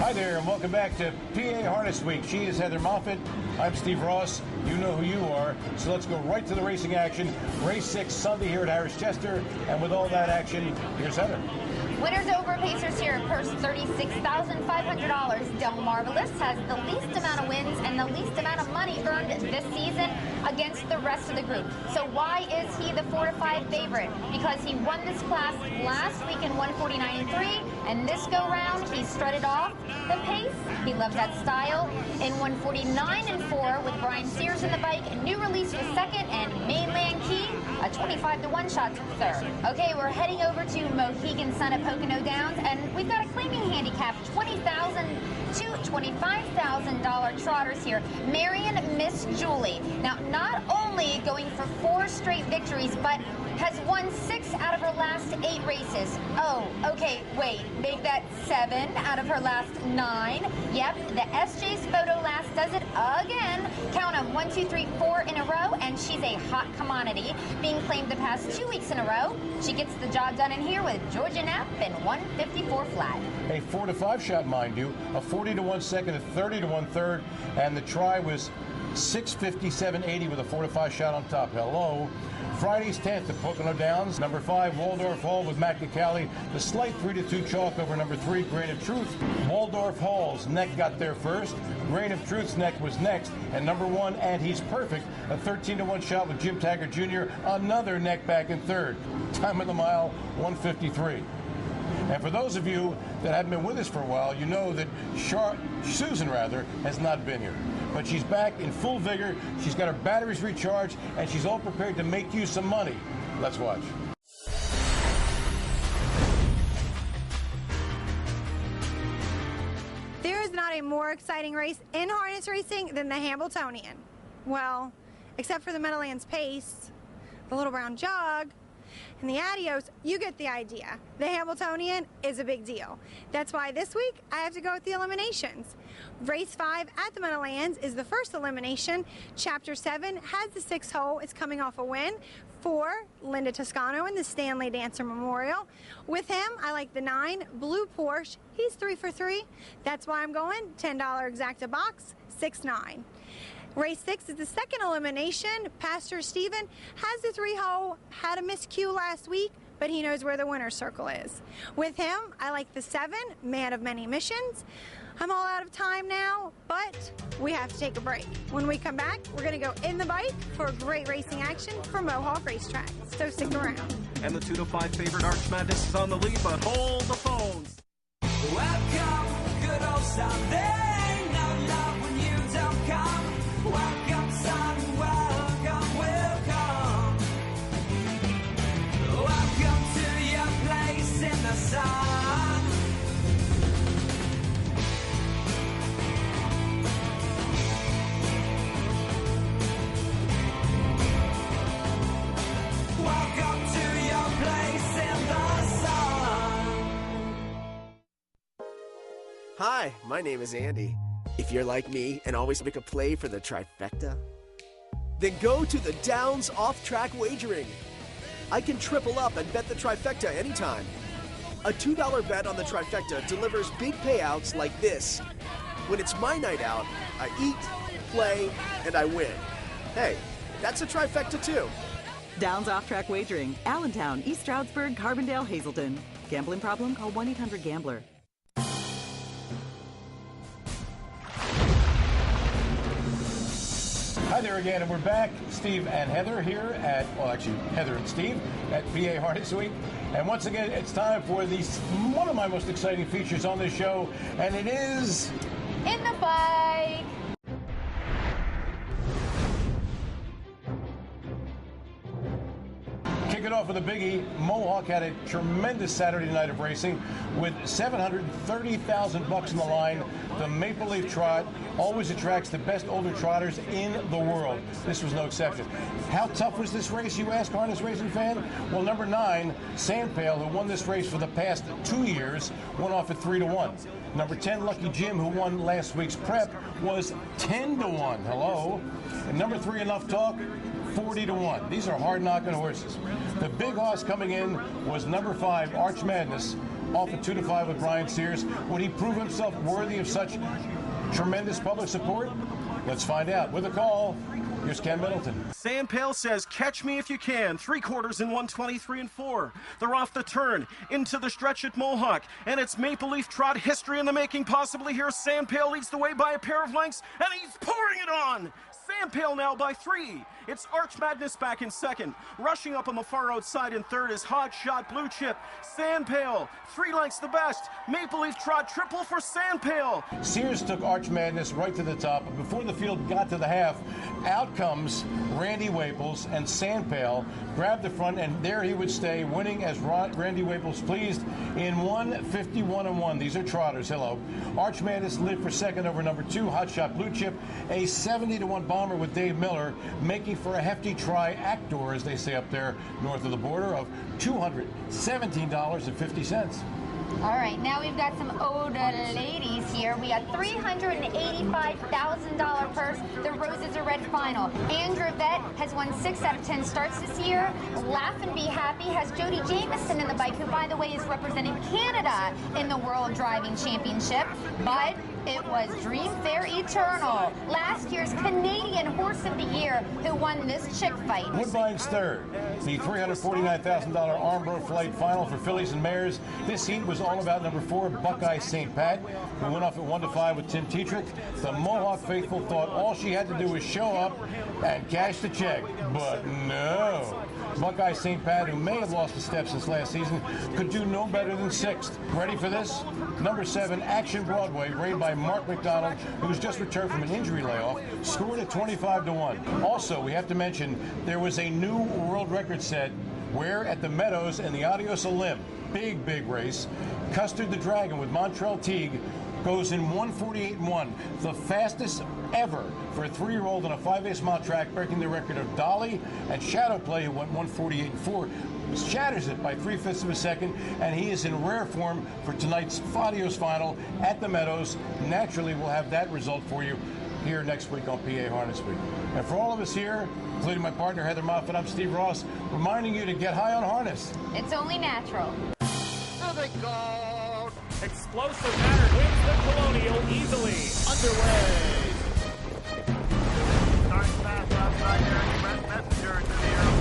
Hi there, and welcome back to PA Harness Week. She is Heather Moffett. I'm Steve Ross. You know who you are. So let's go right to the racing action. Race 6 Sunday here at Harris Chester. And with all that action, here's Heather. Winners over Pacers here. Purse $36,500. Del Marvelous has the least amount of wins and the least amount of money earned this season against the rest of the group. So why is he the 4-5 favorite? Because he won this class last week in 149.3, and this go round he strutted off the pace. He loves that style. In 149.4 with Brian Sears in the bike, New Release was second, and Mainland Key a 25-to-1 shot to third. Okay, we're heading over to Mohegan Sun at Pocono Downs, and we've got a claiming handicap, $20,000 to $25,000 trotters here. Marion Miss Julie. Now, not only going for 4 straight victories, but has won 6 out of her last 8 races. Oh, okay, wait, make that 7 out of her last 9. Yep, the SJ's Photo Last does it again. Count them, 1, 2, 3, 4 in a row, and she's a hot commodity, being claimed the past 2 weeks in a row. She gets the job done in here with Georgia Knapp in 154 flat. A 4-to-5 shot, mind you, a 40-to-1 second, a 30-to-1 third, and the try was 657.80 with a 4-to-5 shot on top. Hello. Friday's 10th at Pocono Downs. Number 5, Waldorf Hall with Matt Gacali. The slight 3-to-2 chalk over number 3, Grain of Truth. Waldorf Hall's neck got there first. Grain of Truth's neck was next. And number 1, and he's perfect, a 13-to-1 shot with Jim Taggart Jr. Another neck back in third. Time of the mile, 153. And for those of you that haven't been with us for a while, you know that Susan has not been here. But she's back in full vigor. She's got her batteries recharged, and she's all prepared to make you some money. Let's watch. There is not a more exciting race in harness racing than the Hambletonian. Well, except for the Meadowlands Pace, the Little Brown Jug, and the Adios, you get the idea. The Hambletonian is a big deal. That's why this week I have to go with the eliminations. Race 5 at the Meadowlands is the first elimination. Chapter 7 has the 6th hole. It's coming off a win for Linda Toscano in the Stanley Dancer Memorial. With him, I like the 9, Blue Porsche. He's 3 for 3. That's why I'm going $10 exacta box, 6-9. Race 6 is the second elimination. Pastor Stephen has the 3-hole, had a miscue last week, but he knows where the winner's circle is. With him, I like the 7, Man of Many Missions. I'm all out of time now, but we have to take a break. When we come back, we're going to go in the bike for great racing action for Mohawk Racetrack. So stick around. And the 2-to-5 favorite Arch Madness is on the lead, but hold the phones. Welcome, good old Sunday. No love when you don't come. Welcome, son, welcome, welcome. Welcome to your place in the sun. Welcome to your place in the sun. Hi, my name is Andy. If you're like me and always make a play for the trifecta, then go to the Downs Off-Track Wagering. I can triple up and bet the trifecta anytime. A $2 bet on the trifecta delivers big payouts like this. When it's my night out, I eat, play, and I win. Hey, that's a trifecta too. Downs Off-Track Wagering, Allentown, East Stroudsburg, Carbondale, Hazleton. Gambling problem? Call 1-800-GAMBLER. Hi there again, and we're back. Steve and Heather here at, well, actually, Heather and Steve at PA Harness Week. And once again, it's time for one of my most exciting features on this show, and it is... In the bike. Kick it off with a biggie. Mohawk had a tremendous Saturday night of racing with $730,000 in the line. The Maple Leaf Trot always attracts the best older trotters in the world. This was no exception. How tough was this race, you ask, harness racing fan? Well, number 9, Sandpail, who won this race for the past 2 years, went off at 3-to-1. Number 10, Lucky Jim, who won last week's prep, was 10-to-1. Hello. And number 3, Enough Talk, 40-to-1. These are hard-knocking horses. The big horse coming in was number 5, Arch Madness, off of 2 to 5 with Brian Sears. Would he prove himself worthy of such tremendous public support? Let's find out with a call. Here's Ken Middleton. Sandpail says, catch me if you can. 3/4 in 123 and 4. They're off the turn, into the stretch at Mohawk, and it's Maple Leaf Trot history in the making possibly here. Sandpail leads the way by a pair of lengths, and he's pouring it on. Sandpail now by 3. It's Arch Madness back in second. Rushing up on the far outside in third is Hot Shot Blue Chip. Sandpail, 3 lengths the best. Maple Leaf Trot triple for Sandpail. Sears took Arch Madness right to the top, but before the field got to the half, out comes Randy Waples, and Sandpail grabbed the front, and there he would stay, winning as Randy Waples pleased in 1:51-1. These are trotters. Hello. Arch Madness lived for second over number 2, Hot Shot Blue Chip, a 70-1 bomber with Dave Miller, making for a hefty tri-actor, as they say up there north of the border, of $217.50. All right, now we've got some older ladies here. We got $385,000 purse. The Roses are Red final. Andrew Vett has won 6 out of 10 starts this year. Laugh and Be Happy has Jody Jamieson in the bike, who, by the way, is representing Canada in the World Driving Championship. But it was Dream Fair Eternal, last year's Canadian Horse of the Year, who won this chick fight. Woodbine's third. The $349,000 Armbro Flight final for fillies and mares. This heat was all about number 4, Buckeye St. Pat, who went off at 1 to 5 with Tim Tetrick. The Mohawk faithful thought all she had to do was show up and cash the check, but no. Buckeye St. Pat, who may have lost a step since last season, could do no better than 6th. Ready for this? Number 7, Action Broadway, rated by Mark McDonald, who's just returned from an injury layoff, scored at 25-1. Also, we have to mention there was a new world record set where at the Meadows and the Adios Olymp, big race, Custard the Dragon with Montrell Teague goes in 1:48-1, the fastest ever for a 3-year-old on a 5-ace mile track, breaking the record of Dolly and Shadow Play, who went 1:48-4. Shatters it by 3/5 of a second, and he is in rare form for tonight's Fadios final at the Meadows. Naturally, we'll have that result for you here next week on PA Harness Week. And for all of us here, including my partner Heather Moffat, I'm Steve Ross, reminding you to get high on harness. It's only natural. There they go. Explosive matter wins the Colonial easily. Underway. Starting fast outside here. Brett Messenger into the air.